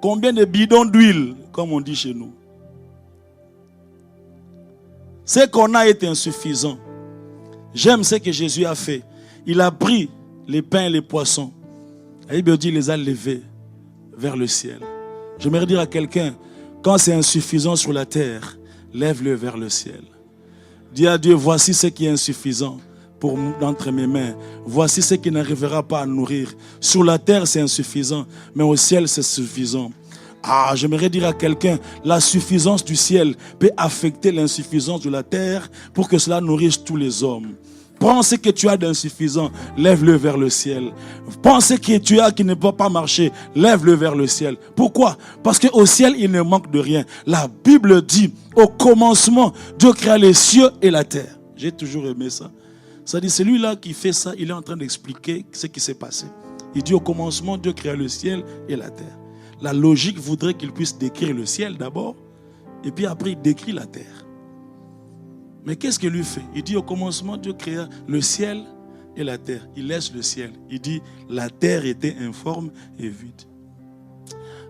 Combien de bidons d'huile, comme on dit chez nous? Ce qu'on a est insuffisant. J'aime ce que Jésus a fait. Il a pris les pains et les poissons. Et il dit, il les a levés vers le ciel. J'aimerais dire à quelqu'un, quand c'est insuffisant sur la terre, lève-le vers le ciel. Dis à Dieu, voici ce qui est insuffisant entre mes mains. Voici ce qui n'arrivera pas à nourrir. Sur la terre, c'est insuffisant, mais au ciel, c'est suffisant. Ah, j'aimerais dire à quelqu'un, la suffisance du ciel peut affecter l'insuffisance de la terre pour que cela nourrisse tous les hommes. Prends ce que tu as d'insuffisant, lève-le vers le ciel. Prends ce que tu as qui ne peut pas marcher, lève-le vers le ciel. Pourquoi? Parce qu'au ciel, il ne manque de rien. La Bible dit, au commencement, Dieu créa les cieux et la terre. J'ai toujours aimé ça. Ça dit, celui-là qui fait ça, il est en train d'expliquer ce qui s'est passé. Il dit, au commencement, Dieu créa le ciel et la terre. La logique voudrait qu'il puisse décrire le ciel d'abord, et puis après, il décrit la terre. Mais qu'est-ce qu'il lui fait? Il dit, au commencement, Dieu créa le ciel et la terre. Il laisse le ciel. Il dit, la terre était informe et vide.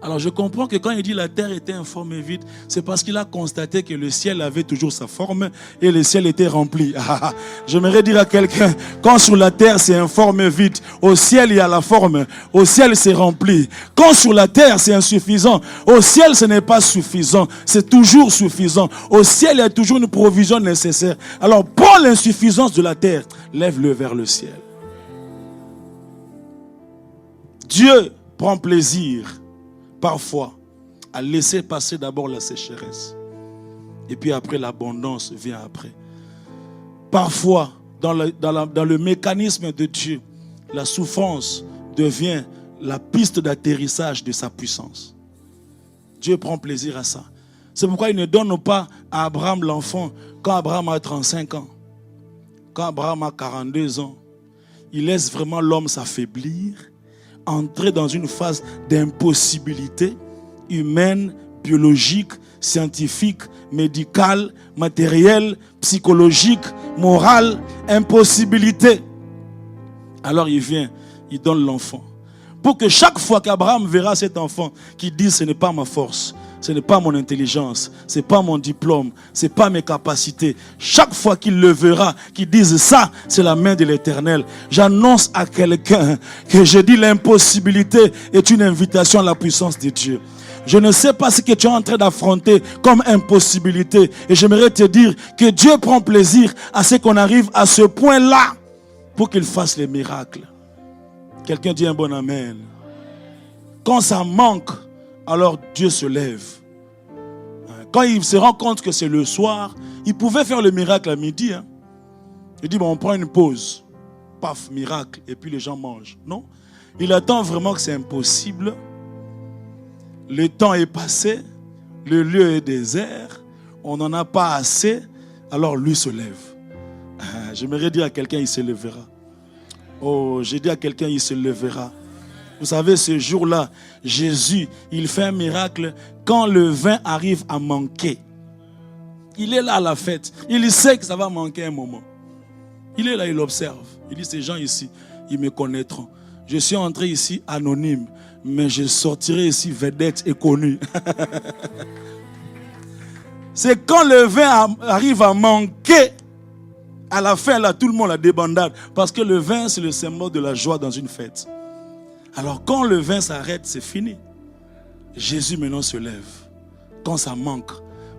Alors je comprends que quand il dit la terre était informe et vide, c'est parce qu'il a constaté que le ciel avait toujours sa forme et le ciel était rempli. J'aimerais dire à quelqu'un, quand sur la terre c'est informe et vide, au ciel il y a la forme, au ciel c'est rempli. Quand sur la terre c'est insuffisant, au ciel ce n'est pas suffisant, c'est toujours suffisant. Au ciel il y a toujours une provision nécessaire. Alors prends l'insuffisance de la terre, lève-le vers le ciel. Dieu prend plaisir parfois à laisser passer d'abord la sécheresse. Et puis après, l'abondance vient après. Parfois, dans le mécanisme de Dieu, la souffrance devient la piste d'atterrissage de sa puissance. Dieu prend plaisir à ça. C'est pourquoi il ne donne pas à Abraham l'enfant quand Abraham a 35 ans. Quand Abraham a 42 ans. Il laisse vraiment l'homme s'affaiblir, entrer dans une phase d'impossibilité humaine, biologique, scientifique, médicale, matérielle, psychologique, morale, impossibilité. Alors il vient, il donne l'enfant. Pour que chaque fois qu'Abraham verra cet enfant, qu'il dise ce n'est pas ma force, ce n'est pas mon intelligence, ce n'est pas mon diplôme, ce n'est pas mes capacités. Chaque fois qu'il le verra, qu'il dise ça, c'est la main de l'Éternel. J'annonce à quelqu'un que je dis l'impossibilité est une invitation à la puissance de Dieu. Je ne sais pas ce que tu es en train d'affronter comme impossibilité. Et j'aimerais te dire que Dieu prend plaisir à ce qu'on arrive à ce point-là pour qu'il fasse les miracles. Quelqu'un dit un bon amen. Quand ça manque, alors Dieu se lève. Quand il se rend compte que c'est le soir, il pouvait faire le miracle à midi. Il dit, bon, on prend une pause. Paf, miracle. Et puis les gens mangent. Non. Il attend vraiment que c'est impossible. Le temps est passé. Le lieu est désert. On n'en a pas assez. Alors lui se lève. J'aimerais dire à quelqu'un, il se lèvera. Oh, j'ai dit à quelqu'un, il se lèvera. Vous savez, ce jour-là, Jésus, il fait un miracle quand le vin arrive à manquer. Il est là à la fête. Il sait que ça va manquer un moment. Il est là, il observe. Il dit, ces gens ici, ils me connaîtront. Je suis entré ici anonyme, mais je sortirai ici vedette et connu. C'est quand le vin arrive à manquer, à la fin, là, tout le monde a débandade. Parce que le vin, c'est le symbole de la joie dans une fête. Alors, quand le vin s'arrête, c'est fini. Jésus maintenant se lève. Quand ça manque,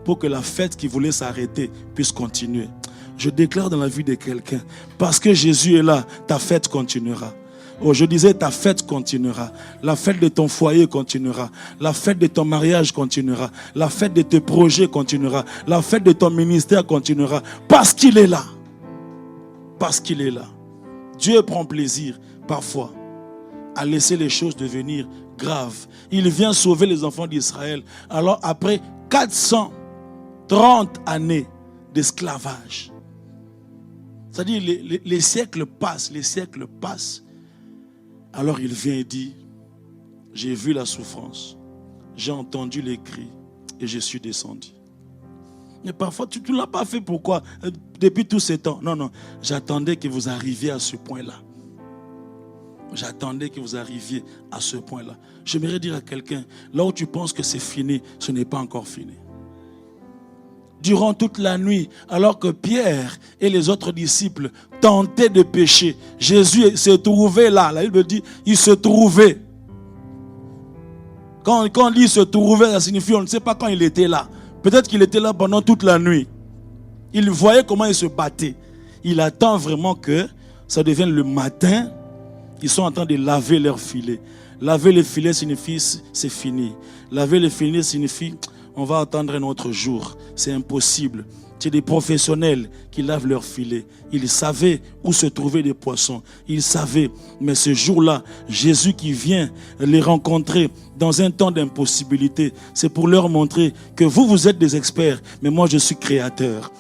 pour que la fête qui voulait s'arrêter puisse continuer. Je déclare dans la vie de quelqu'un, parce que Jésus est là, ta fête continuera. Oh, je disais, ta fête continuera. La fête de ton foyer continuera. La fête de ton mariage continuera. La fête de tes projets continuera. La fête de ton ministère continuera. Parce qu'il est là. Parce qu'il est là. Dieu prend plaisir, parfois, à laisser les choses devenir graves. Il vient sauver les enfants d'Israël. Alors, après 430 années d'esclavage, c'est-à-dire les siècles passent, alors il vient et dit, j'ai vu la souffrance, j'ai entendu les cris et je suis descendu. Mais parfois, tu ne l'as pas fait pourquoi? Depuis tous ces temps. Non, j'attendais que vous arriviez à ce point-là. J'attendais que vous arriviez à ce point-là. J'aimerais dire à quelqu'un, là où tu penses que c'est fini, ce n'est pas encore fini. Durant toute la nuit, alors que Pierre et les autres disciples tentaient de pécher, Jésus se trouvait là. La Bible dit, il se trouvait. Quand on dit se trouvait, ça signifie on ne sait pas quand il était là. Peut-être qu'il était là pendant toute la nuit. Il voyait comment il se battait. Il attend vraiment que ça devienne le matin. Ils sont en train de laver leurs filets. Laver les filets signifie c'est fini. Laver les filets signifie on va attendre un autre jour. C'est impossible. C'est des professionnels qui lavent leurs filets. Ils savaient où se trouvaient les poissons. Ils savaient. Mais ce jour-là, Jésus qui vient les rencontrer dans un temps d'impossibilité, c'est pour leur montrer que vous êtes des experts, mais moi je suis créateur.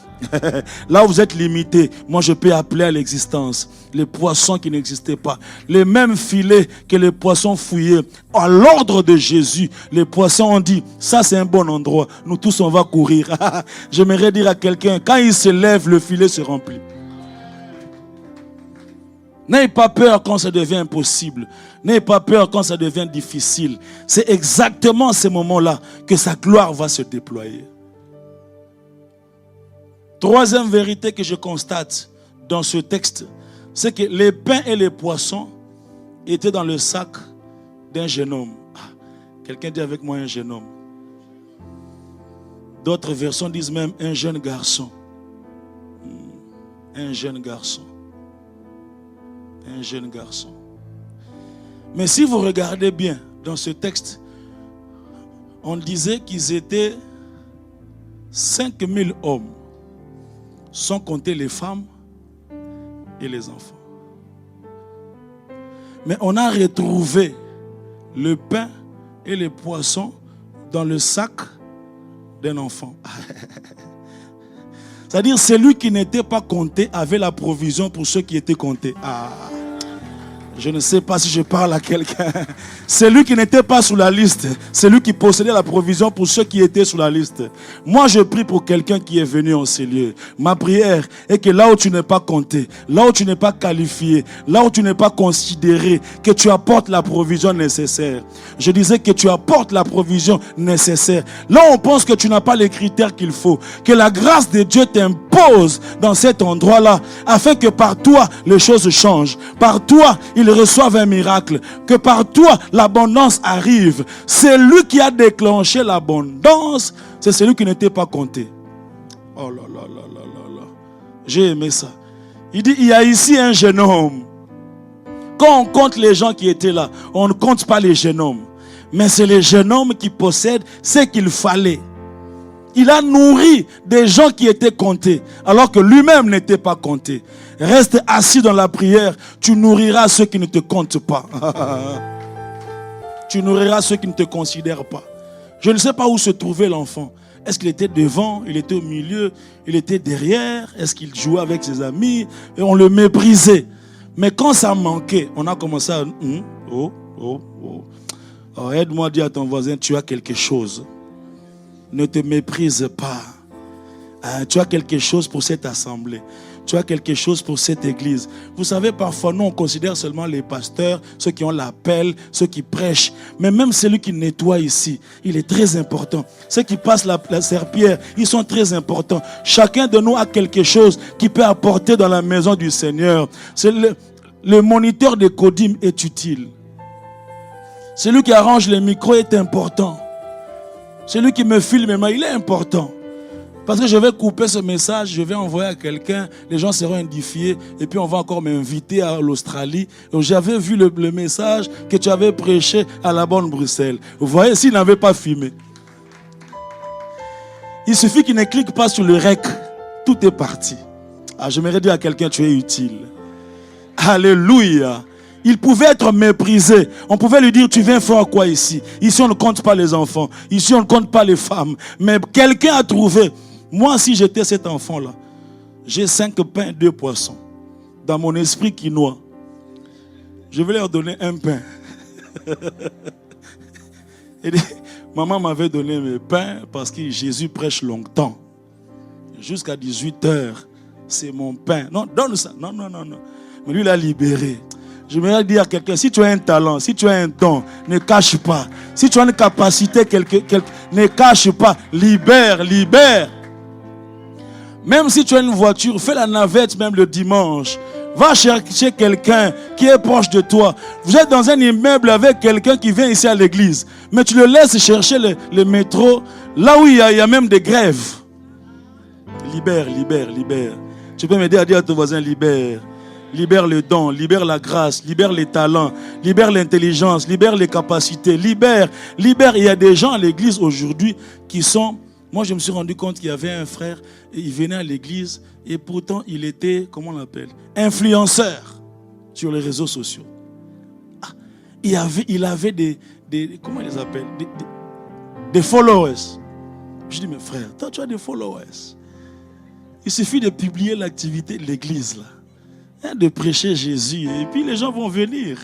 Là où vous êtes limité, moi je peux appeler à l'existence les poissons qui n'existaient pas. Les mêmes filets que les poissons fouillaient. À l'ordre de Jésus, les poissons ont dit, ça c'est un bon endroit, nous tous on va courir. J'aimerais dire à quelqu'un, quand il se lève, le filet se remplit. N'ayez pas peur quand ça devient impossible. N'ayez pas peur quand ça devient difficile. C'est exactement à ces moments-là que sa gloire va se déployer. Troisième vérité que je constate dans ce texte, c'est que les pains et les poissons étaient dans le sac d'un jeune homme. Quelqu'un dit avec moi un jeune homme. D'autres versions disent même un jeune garçon. Un jeune garçon. Un jeune garçon. Mais si vous regardez bien dans ce texte, on disait qu'ils étaient 5000 hommes. Sans compter les femmes et les enfants. Mais on a retrouvé le pain et les poissons dans le sac d'un enfant. C'est-à-dire celui qui n'était pas compté avait la provision pour ceux qui étaient comptés. Je ne sais pas si je parle à quelqu'un. Celui qui n'était pas sur la liste, celui qui possédait la provision pour ceux qui étaient sur la liste. Moi, je prie pour quelqu'un qui est venu en ces lieux. Ma prière est que là où tu n'es pas compté, là où tu n'es pas qualifié, là où tu n'es pas considéré, que tu apportes la provision nécessaire. Je disais que tu apportes la provision nécessaire. Là où on pense que tu n'as pas les critères qu'il faut, que la grâce de Dieu t'impose dans cet endroit-là, afin que par toi, les choses changent. Par toi, il il reçoive un miracle, que par toi l'abondance arrive. Celui qui a déclenché l'abondance, c'est celui qui n'était pas compté. Oh là là là là là là. J'ai aimé ça. Il dit, il y a ici un jeune homme. Quand on compte les gens qui étaient là, on ne compte pas les jeunes hommes. Mais c'est les jeunes hommes qui possèdent ce qu'il fallait. Il a nourri des gens qui étaient comptés, alors que lui-même n'était pas compté. Reste assis dans la prière, tu nourriras ceux qui ne te comptent pas. Tu nourriras ceux qui ne te considèrent pas. Je ne sais pas où se trouvait l'enfant. Est-ce qu'il était devant, il était au milieu, il était derrière? Est-ce qu'il jouait avec ses amis? Et on le méprisait. Mais quand ça manquait, on a commencé à... Oh, aide-moi à dire à ton voisin, tu as quelque chose. Ne te méprise pas. Tu as quelque chose pour cette assemblée. Tu as quelque chose pour cette église. Vous savez, parfois, nous, on considère seulement les pasteurs, ceux qui ont l'appel, ceux qui prêchent. Mais même celui qui nettoie ici, il est très important. Ceux qui passent la serpillière, ils sont très importants. Chacun de nous a quelque chose qui peut apporter dans la maison du Seigneur. C'est le moniteur de Kodim est utile. Celui qui arrange les micros est important. Celui qui me filme, il est important. Parce que je vais couper ce message, je vais envoyer à quelqu'un, les gens seront édifiés, et puis on va encore m'inviter à l'Australie. J'avais vu le message que tu avais prêché à la bonne Bruxelles. Vous voyez, s'il n'avait pas filmé. Il suffit qu'il ne clique pas sur le REC, tout est parti. J'aimerais dire à quelqu'un, tu es utile. Alléluia. Il pouvait être méprisé. On pouvait lui dire, tu viens faire quoi ici? Ici, on ne compte pas les enfants. Ici, on ne compte pas les femmes. Mais quelqu'un a trouvé. Moi, si j'étais cet enfant-là, j'ai 5 pains, 2 poissons. Dans mon esprit quinois, je vais leur donner un pain. Et maman m'avait donné mes pains parce que Jésus prêche longtemps. Jusqu'à 18h, c'est mon pain. Non, donne ça. Non. Mais lui, il a libéré. Je voudrais dire à quelqu'un, si tu as un talent, si tu as un don, ne cache pas. Si tu as une capacité, ne cache pas. Libère. Même si tu as une voiture, fais la navette même le dimanche. Va chercher quelqu'un qui est proche de toi. Vous êtes dans un immeuble avec quelqu'un qui vient ici à l'église. Mais tu le laisses chercher le métro, là où il y a même des grèves. Libère. Tu peux m'aider à dire à ton voisin, libère. Libère le don, libère la grâce, libère les talents, libère l'intelligence, libère les capacités, libère. Il y a des gens à l'église aujourd'hui qui sont... Moi, je me suis rendu compte qu'il y avait un frère, il venait à l'église et pourtant il était, comment on l'appelle, influenceur sur les réseaux sociaux. Il avait des comment on les appelle, des followers. Je dis, mais frère, toi tu as des followers. Il suffit de publier l'activité de l'église là. De prêcher Jésus et puis les gens vont venir.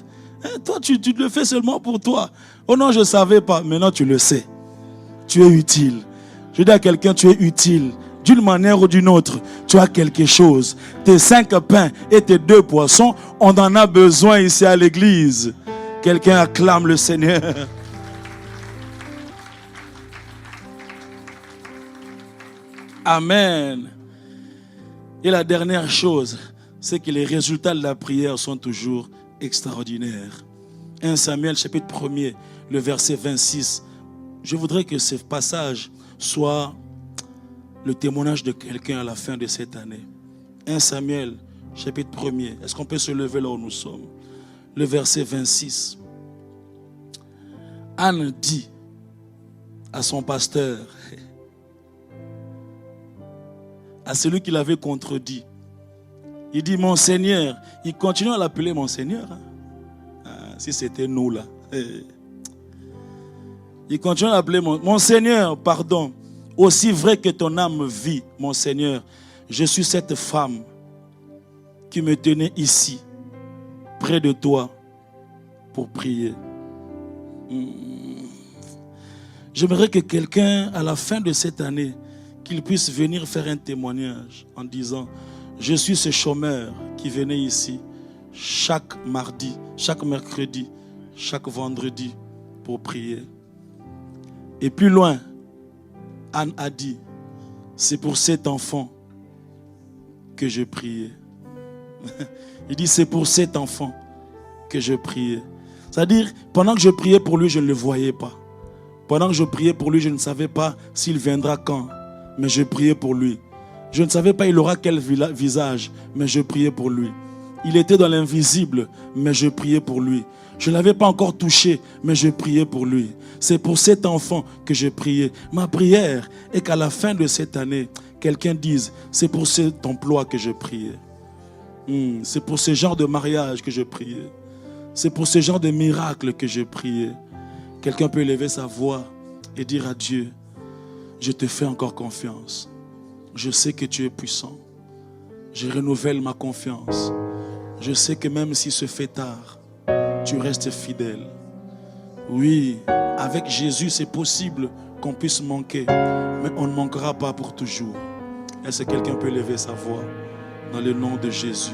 Toi, tu le fais seulement pour toi. Oh non, je ne savais pas. Maintenant, tu le sais. Tu es utile. Je dis à quelqu'un, tu es utile. D'une manière ou d'une autre, tu as quelque chose. Tes 5 pains et tes 2 poissons, on en a besoin ici à l'église. Quelqu'un acclame le Seigneur. Amen. Et la dernière chose, c'est que les résultats de la prière sont toujours extraordinaires. 1 Samuel chapitre 1er, le verset 26. Je voudrais que ce passage soit le témoignage de quelqu'un à la fin de cette année. 1 Samuel chapitre 1er. Est-ce qu'on peut se lever là où nous sommes? Le verset 26. Anne dit à son pasteur, à celui qui l'avait contredit, il dit, mon Seigneur, il continue à l'appeler mon Seigneur. Si c'était nous là. Il continue à l'appeler mon Seigneur, pardon. Aussi vrai que ton âme vit, mon Seigneur, je suis cette femme qui me tenait ici, près de toi, pour prier. J'aimerais que quelqu'un, à la fin de cette année, qu'il puisse venir faire un témoignage en disant, je suis ce chômeur qui venait ici chaque mardi, chaque mercredi, chaque vendredi pour prier. Et plus loin, Anne a dit, c'est pour cet enfant que je priais. Il dit, c'est pour cet enfant que je priais. C'est-à-dire, pendant que je priais pour lui, je ne le voyais pas. Pendant que je priais pour lui, je ne savais pas s'il viendra quand, mais je priais pour lui. Je ne savais pas il aura quel visage, mais je priais pour lui. Il était dans l'invisible, mais je priais pour lui. Je ne l'avais pas encore touché, mais je priais pour lui. C'est pour cet enfant que je priais. Ma prière est qu'à la fin de cette année, quelqu'un dise, c'est pour cet emploi que je priais. C'est pour ce genre de mariage que je priais. C'est pour ce genre de miracle que je priais. Quelqu'un peut élever sa voix et dire à Dieu, je te fais encore confiance. Je sais que tu es puissant. Je renouvelle ma confiance. Je sais que même s'il se fait tard, tu restes fidèle. Oui, avec Jésus, c'est possible qu'on puisse manquer, mais on ne manquera pas pour toujours. Est-ce que quelqu'un peut lever sa voix dans le nom de Jésus?